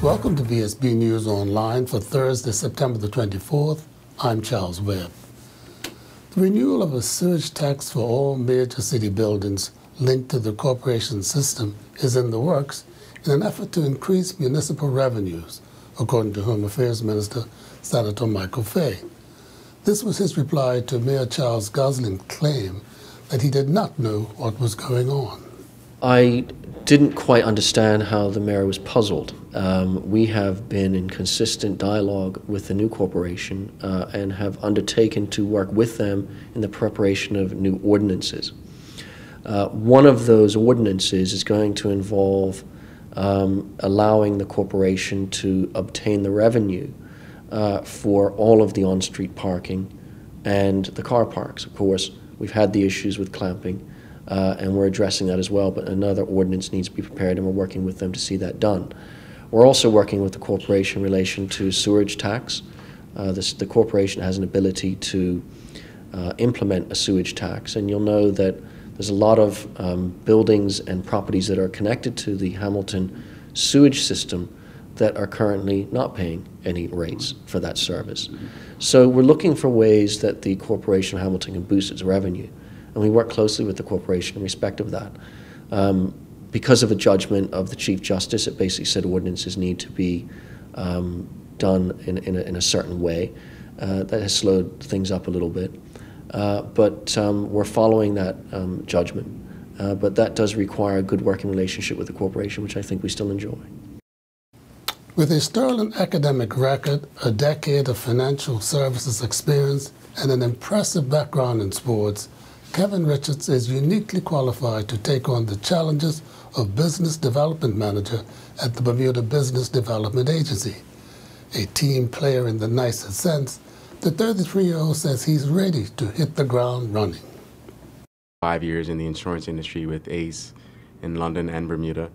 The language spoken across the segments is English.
Welcome to VSB News Online for Thursday, September the 24th. I'm Charles Webb. The renewal of a sewage tax for all major city buildings linked to the corporation system is in the works in an effort to increase municipal revenues, according to Home Affairs Minister Senator Michael Fay. This was his reply to Mayor Charles Gosling's claim that he did not know what was going on. I didn't quite understand how the mayor was puzzled. We have been in consistent dialogue with the new corporation and have undertaken to work with them in the preparation of new ordinances. One of those ordinances is going to involve allowing the corporation to obtain the revenue for all of the on-street parking and the car parks. Of course, we've had the issues with clamping. And we're addressing that as well, but another ordinance needs to be prepared, and we're working with them to see that done. We're also working with the corporation in relation to sewage tax. The corporation has an ability to implement a sewage tax, and you'll know that there's a lot of buildings and properties that are connected to the Hamilton sewage system that are currently not paying any rates for that service. So we're looking for ways that the corporation of Hamilton can boost its revenue. And we work closely with the corporation in respect of that. Because of a judgment of the Chief Justice, it basically said ordinances need to be done in a certain way. That has slowed things up a little bit. But we're following that judgment. But that does require a good working relationship with the corporation, which I think we still enjoy. With a sterling academic record, a decade of financial services experience, and an impressive background in sports, Kevin Richards is uniquely qualified to take on the challenges of Business Development Manager at the Bermuda Business Development Agency. A team player in the nicest sense, the 33-year-old says he's ready to hit the ground running. 5 years in the insurance industry with ACE in London and Bermuda,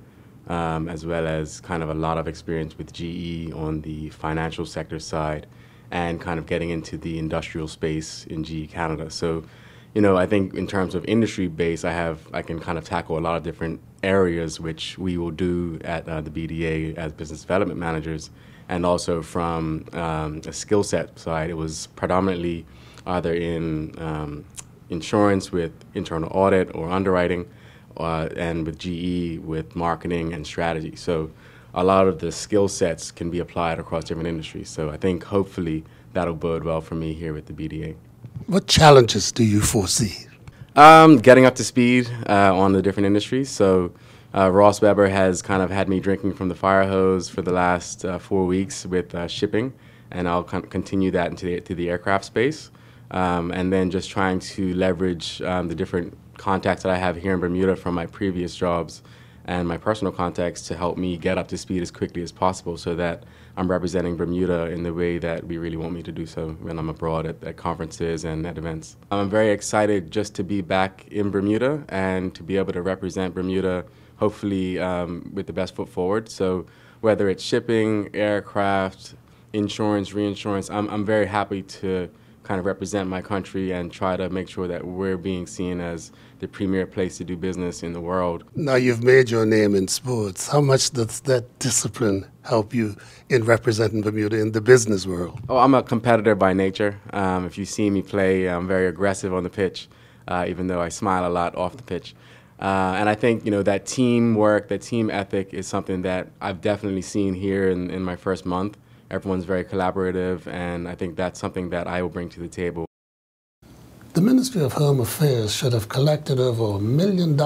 as well as kind of a lot of experience with GE on the financial sector side and kind of getting into the industrial space in GE Canada. So, you know, I think in terms of industry base, I can kind of tackle a lot of different areas, which we will do at the BDA as business development managers. And also from a skill set side, it was predominantly either in insurance with internal audit or underwriting, and with GE with marketing and strategy. So a lot of the skill sets can be applied across different industries. So I think hopefully that'll bode well for me here with the BDA. What challenges do you foresee? Getting up to speed on the different industries. So Ross Weber has kind of had me drinking from the fire hose for the last 4 weeks with shipping, and I'll continue that into the aircraft space. And then just trying to leverage the different contacts that I have here in Bermuda from my previous jobs and my personal contacts to help me get up to speed as quickly as possible so that I'm representing Bermuda in the way that we really want me to do so when I'm abroad at conferences and at events. I'm very excited just to be back in Bermuda and to be able to represent Bermuda, hopefully with the best foot forward. So whether it's shipping, aircraft, insurance, reinsurance, I'm very happy to kind of represent my country and try to make sure that we're being seen as the premier place to do business in the world. Now you've made your name in sports. How much does that discipline help you in representing Bermuda in the business world? Oh, I'm a competitor by nature. If you see me play, I'm very aggressive on the pitch, even though I smile a lot off the pitch. And I think, you know, that teamwork, that team ethic is something that I've definitely seen here in my first month. Everyone's very collaborative, and I think that's something that I will bring to the table. The Ministry of Home Affairs should have collected over $1 million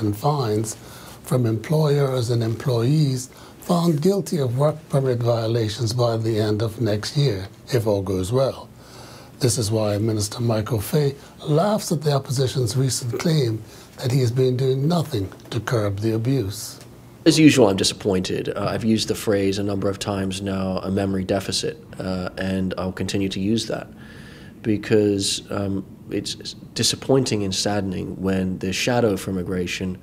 in fines from employers and employees found guilty of work permit violations by the end of next year, if all goes well. This is why Minister Michael Fay laughs at the opposition's recent claim that he has been doing nothing to curb the abuse. As usual, I'm disappointed. I've used the phrase a number of times now, a memory deficit, and I'll continue to use that because it's disappointing and saddening when the shadow of immigration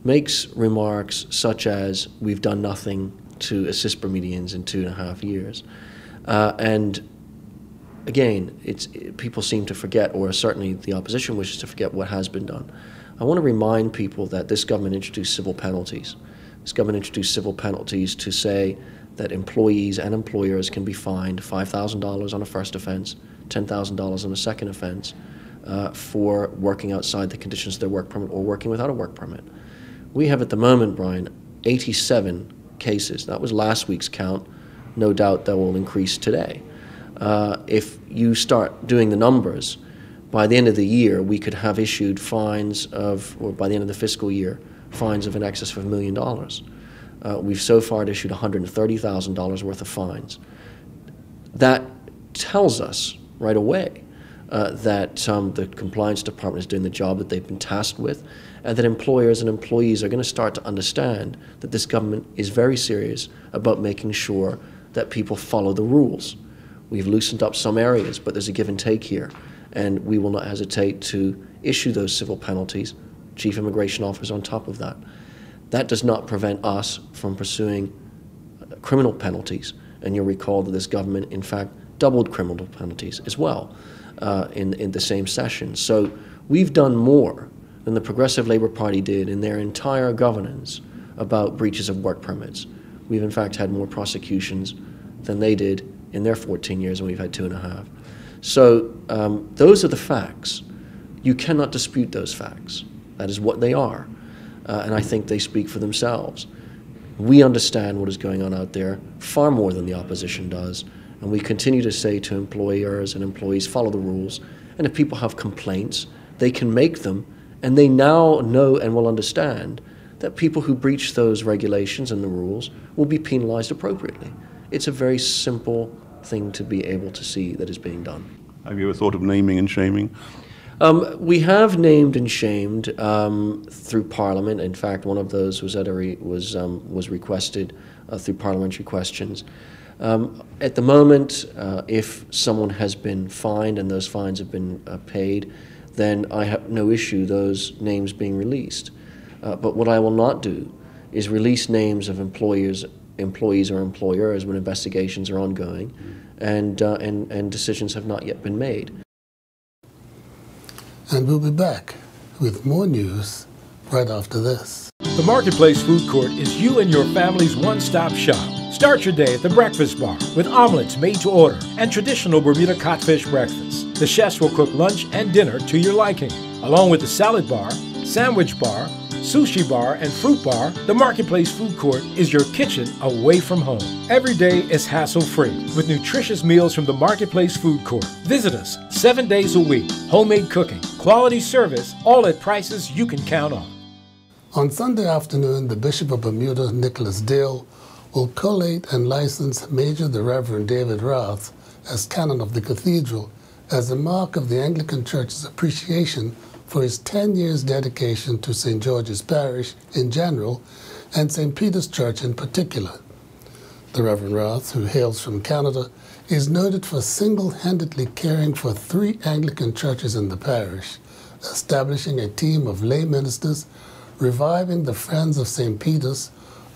makes remarks such as, we've done nothing to assist Bermudians in 2.5 years. And again, people seem to forget, or certainly the opposition wishes to forget, what has been done. I want to remind people that this government introduced civil penalties. This government introduced civil penalties to say that employees and employers can be fined $5,000 on a first offense, $10,000 on a second offense for working outside the conditions of their work permit or working without a work permit. We have at the moment, Brian, 87 cases. That was last week's count. No doubt that will increase today. If you start doing the numbers, by the end of the year, we could have issued fines of, or by the end of the fiscal year, fines of in excess of $1 million. We've so far issued $130,000 worth of fines. That tells us right away that the compliance department is doing the job that they've been tasked with, and that employers and employees are going to start to understand that this government is very serious about making sure that people follow the rules. We've loosened up some areas, but there's a give and take here, and we will not hesitate to issue those civil penalties, chief immigration officer on top of that. That does not prevent us from pursuing criminal penalties, and you'll recall that this government, in fact, doubled criminal penalties as well in the same session. So we've done more than the Progressive Labour Party did in their entire governance about breaches of work permits. We've in fact had more prosecutions than they did in their 14 years, and we've had 2.5. So those are the facts. You cannot dispute those facts. That is what they are, and I think they speak for themselves. We understand what is going on out there far more than the opposition does, and we continue to say to employers and employees, follow the rules, and if people have complaints, they can make them, and they now know and will understand that people who breach those regulations and the rules will be penalized appropriately. It's a very simple thing to be able to see that is being done. Have you ever thought of naming and shaming? We have named and shamed through Parliament. In fact, one of those was was requested through parliamentary questions. At the moment, if someone has been fined and those fines have been paid, then I have no issue those names being released. But what I will not do is release names of employees or employers when investigations are ongoing and decisions have not yet been made. And we'll be back with more news right after this. The Marketplace Food Court is you and your family's one-stop shop. Start your day at the Breakfast Bar with omelets made to order and traditional Bermuda codfish breakfast. The chefs will cook lunch and dinner to your liking. Along with the salad bar, sandwich bar, sushi bar, and fruit bar, the Marketplace Food Court is your kitchen away from home. Every day is hassle-free with nutritious meals from the Marketplace Food Court. Visit us 7 days a week. Homemade cooking, quality service, all at prices you can count on. On Sunday afternoon, the Bishop of Bermuda, Nicholas Dale, will collate and license Major the Reverend David Rath as canon of the cathedral as a mark of the Anglican Church's appreciation for his 10 years dedication to St. George's Parish in general and St. Peter's Church in particular. The Reverend Rath, who hails from Canada, is noted for single-handedly caring for 3 Anglican churches in the parish, establishing a team of lay ministers, reviving the Friends of St. Peter's,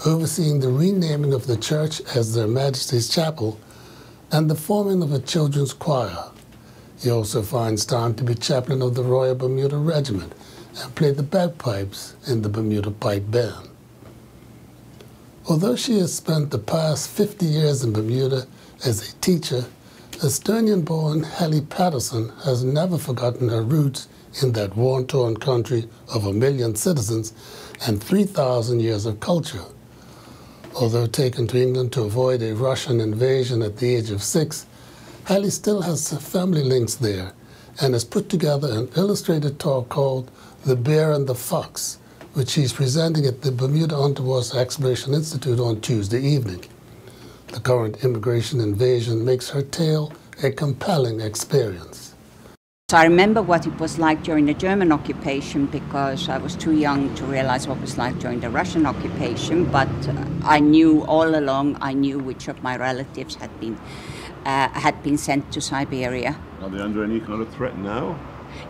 overseeing the renaming of the church as Their Majesty's Chapel, and the forming of a children's choir. He also finds time to be chaplain of the Royal Bermuda Regiment and play the bagpipes in the Bermuda Pipe Band. Although she has spent the past 50 years in Bermuda as a teacher, Estonian-born Hallie Patterson has never forgotten her roots in that war-torn country of 1 million citizens and 3,000 years of culture. Although taken to England to avoid a Russian invasion at the age of 6, Hallie still has family links there and has put together an illustrated talk called The Bear and the Fox, which she's presenting at the Bermuda Underwater Exploration Institute on Tuesday evening. The current immigration invasion makes her tale a compelling experience. So I remember what it was like during the German occupation because I was too young to realize what it was like during the Russian occupation, but I knew all along, I knew which of my relatives had been sent to Siberia. Are they under any kind of threat now?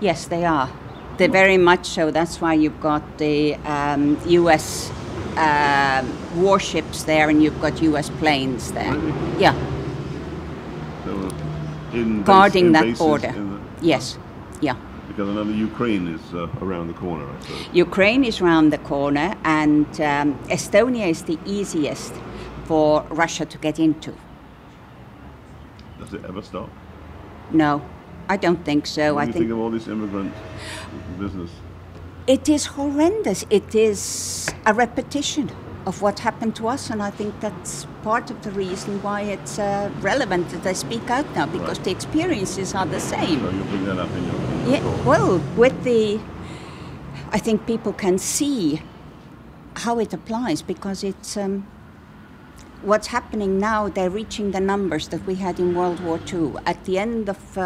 Yes, they are. They're very much so. That's why you've got the U.S. Warships there and you've got U.S. planes there. Really? Yeah. So guarding that border. Yes, yeah. Because another Ukraine is around the corner, I suppose. Ukraine is around the corner, and Estonia is the easiest for Russia to get into. Does it ever stop? No, I don't think so. What I do you think of all this immigrant business? it is horrendous. It is a repetition of what happened to us, and I think that's part of the reason why it's relevant that I speak out now, because the experiences are the same. So you'll bring that up in your talk. Well, I think people can see how it applies, because it's what's happening now. They're reaching the numbers that we had in World War II. At the end of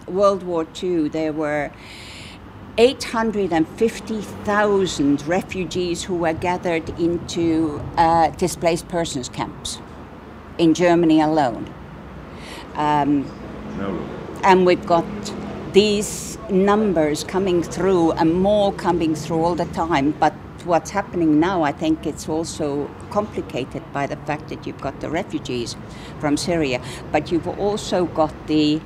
World War II, there were 850,000 refugees who were gathered into displaced persons camps in Germany alone. And we've got these numbers coming through and more coming through all the time. But what's happening now, I think it's also complicated by the fact that you've got the refugees from Syria, but you've also got the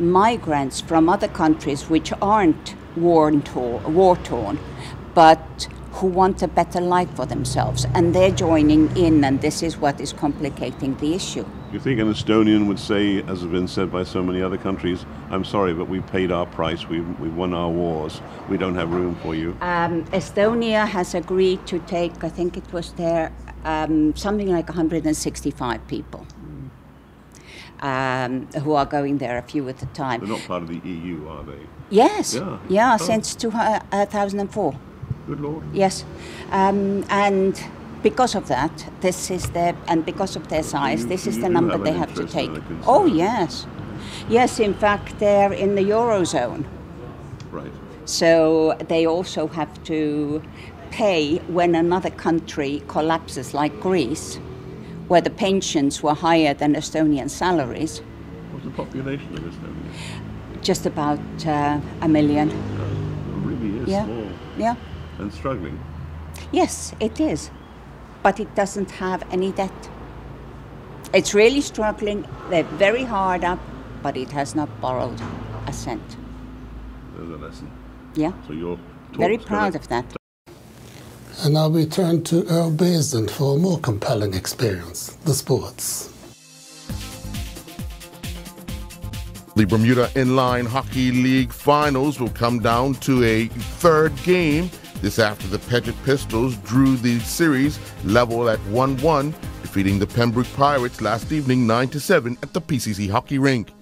migrants from other countries which aren't war-torn, but who want a better life for themselves, and they're joining in, and this is what is complicating the issue. Do you think an Estonian would say, as has been said by so many other countries, I'm sorry, but we paid our price, we won our wars, we don't have room for you? Estonia has agreed to take, I think it was there, something like 165 people who are going there, a few at a time. They're not part of the EU, are they? Yes, Yeah. Since 2004. Good Lord. Yes, and because of that, and because of their size, this is the number they have to take. Oh yes, yes. In fact, they're in the Eurozone. Right. So they also have to pay when another country collapses, like Greece, where the pensions were higher than Estonian salaries. What's the population of Estonia? Just about 1 million. It really is small. Yeah. And struggling. Yes, it is. But it doesn't have any debt. It's really struggling. They're very hard up, but it has not borrowed a cent. There's a lesson. Yeah. So you're very proud of that. And now we turn to Earl Basden for a more compelling experience, the sports. The Bermuda Inline Hockey League finals will come down to a third game. This after the Paget Pistols drew the series level at 1-1, defeating the Pembroke Pirates last evening 9-7 at the PCC hockey rink.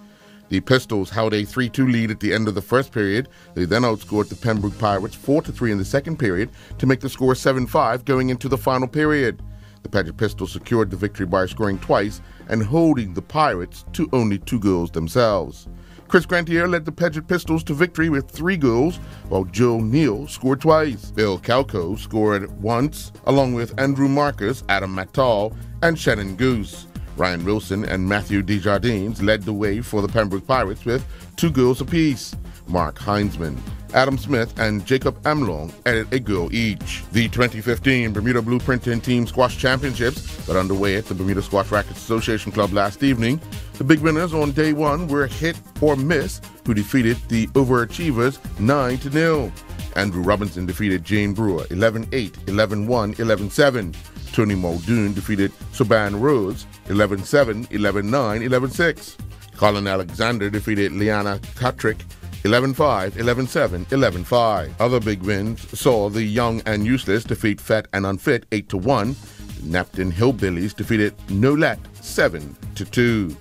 The Pistols held a 3-2 lead at the end of the first period. They then outscored the Pembroke Pirates 4-3 in the second period to make the score 7-5 going into the final period. The Paget Pistols secured the victory by scoring twice and holding the Pirates to only 2 goals themselves. Chris Grantier led the Paget Pistols to victory with 3 goals, while Joe Neal scored twice. Bill Calco scored once, along with Andrew Marcus, Adam Mattal, and Shannon Goose. Ryan Wilson and Matthew Desjardins led the way for the Pembroke Pirates with 2 goals apiece. Mark Heinzman, Adam Smith, and Jacob Amlong added a goal each. The 2015 Bermuda Blueprint and Team Squash Championships got underway at the Bermuda Squash Rackets Association Club last evening. The big winners on day one were Hit or Miss, who defeated the Overachievers 9-0. Andrew Robinson defeated Jane Brewer 11-8, 11-1, 11-7. Tony Muldoon defeated Soban Rhodes 11-7, 11-9, 11-6. Colin Alexander defeated Liana Katrick 11-5, 11-7, 11-5. Other big wins saw the Young and Useless defeat Fat and Unfit 8-1. Napton Hillbillies defeated Nolet 7-2.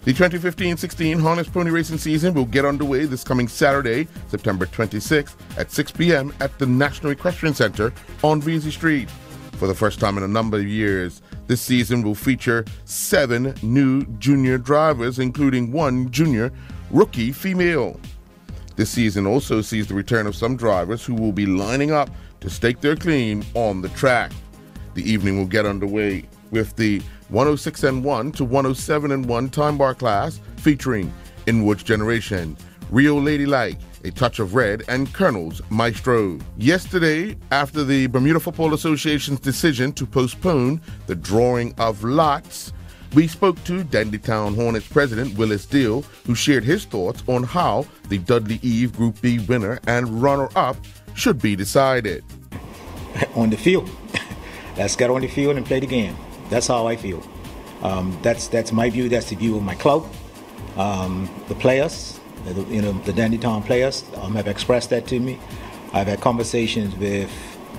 The 2015-16 Harness Pony Racing season will get underway this coming Saturday, September 26th at 6 p.m. at the National Equestrian Center on Vesey Street. For the first time in a number of years, this season will feature 7 new junior drivers, including 1 junior rookie female. This season also sees the return of some drivers who will be lining up to stake their claim on the track. The evening will get underway with the 106-1 to 107-1 time bar class featuring Inward's Generation, Rio Ladylike, A Touch of Red, and Colonel's Maestro. Yesterday, after the Bermuda Football Association's decision to postpone the drawing of lots, we spoke to Dandytown Hornets president Willis Deal, who shared his thoughts on how the Dudley Eve Group B winner and runner-up should be decided. On the field. Let's get on the field and play the game. That's how I feel. That's my view. That's the view of my club. The players, the Dandy Town players, have expressed that to me. I've had conversations with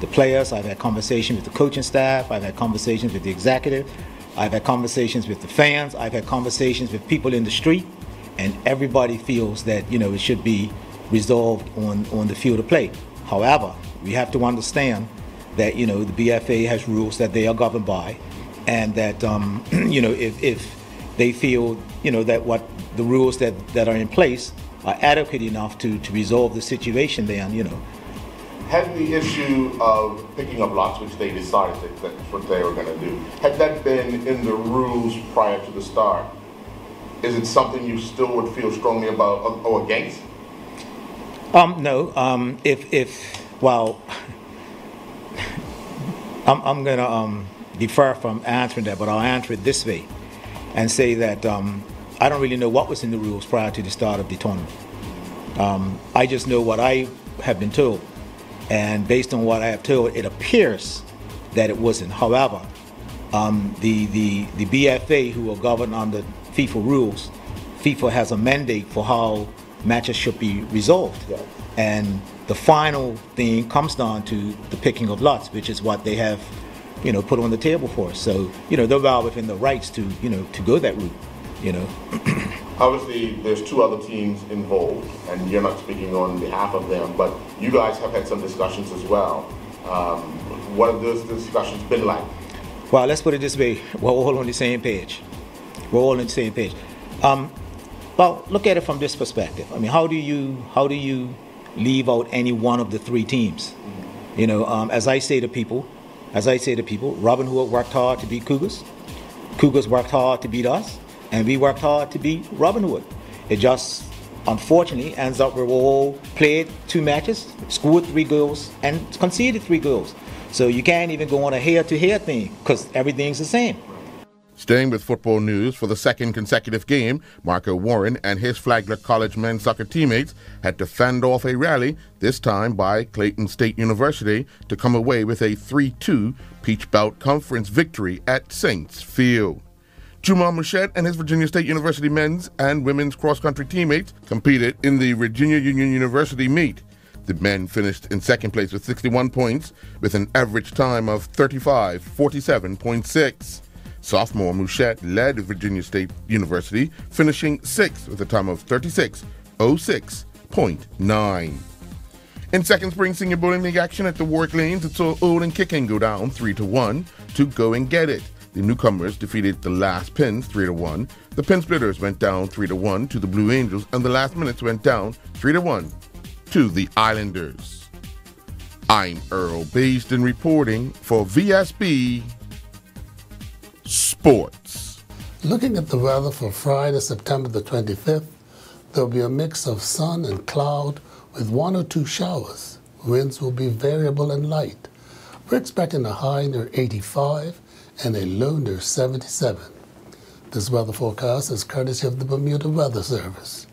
the players. I've had conversations with the coaching staff. I've had conversations with the executive. I've had conversations with the fans. I've had conversations with people in the street, and everybody feels that it should be resolved on the field of play. However, we have to understand that the BFA has rules that they are governed by, and that if they feel that what the rules that are in place are adequate enough to resolve the situation, then Had the issue of picking up lots, which they decided that's what they were going to do, had that been in the rules prior to the start, is it something you still would feel strongly about or against? No. Well, I'm going to defer from answering that, but I'll answer it this way and say that I don't really know what was in the rules prior to the start of the tournament. I just know what I have been told. And based on what I have told, it appears that it wasn't. However, the BFA, who are governed under FIFA rules, FIFA has a mandate for how matches should be resolved. Yeah. And the final thing comes down to the picking of lots, which is what they have, put on the table for us. So, they're well within the rights to go that route, Obviously, there's two other teams involved, and you're not speaking on behalf of them, but you guys have had some discussions as well. What have those discussions been like? Well, let's put it this way. We're all on the same page. Well, look at it from this perspective. I mean, how do you leave out any one of the three teams? As I say to people, Robin Hood worked hard to beat Cougars. Cougars worked hard to beat us. And we worked hard to beat Robin Hood. It just, unfortunately, ends up we all played 2 matches, scored 3 goals, and conceded 3 goals. So you can't even go on a hair-to-hair thing, because everything's the same. Staying with football news, for the second consecutive game, Marco Warren and his Flagler College men's soccer teammates had to fend off a rally, this time by Clayton State University, to come away with a 3-2 Peach Belt Conference victory at Saints Field. Jumal Mouchette and his Virginia State University men's and women's cross-country teammates competed in the Virginia Union University meet. The men finished in second place with 61 points, with an average time of 35:47.6. Sophomore Mouchette led Virginia State University, finishing 6th with a time of 36:06.9. In second spring senior bowling league action at the Warwick Lanes, it saw Old and Kicking go down 3-1 to Go and Get It. The newcomers defeated the Last Pins 3-1. The Pin Splitters went down 3-1 to the Blue Angels, and the Last Minutes went down 3-1 to the Islanders. I'm Earl Basden reporting for VSB Sports. Looking at the weather for Friday, September the 25th, there will be a mix of sun and cloud with 1 or 2 showers. Winds will be variable and light. We're expecting a high near 85 and a low near 77. This weather forecast is courtesy of the Bermuda Weather Service.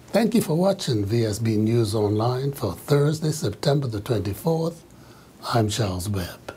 Thank you for watching VSB News Online for Thursday, September the 24th. I'm Charles Webb.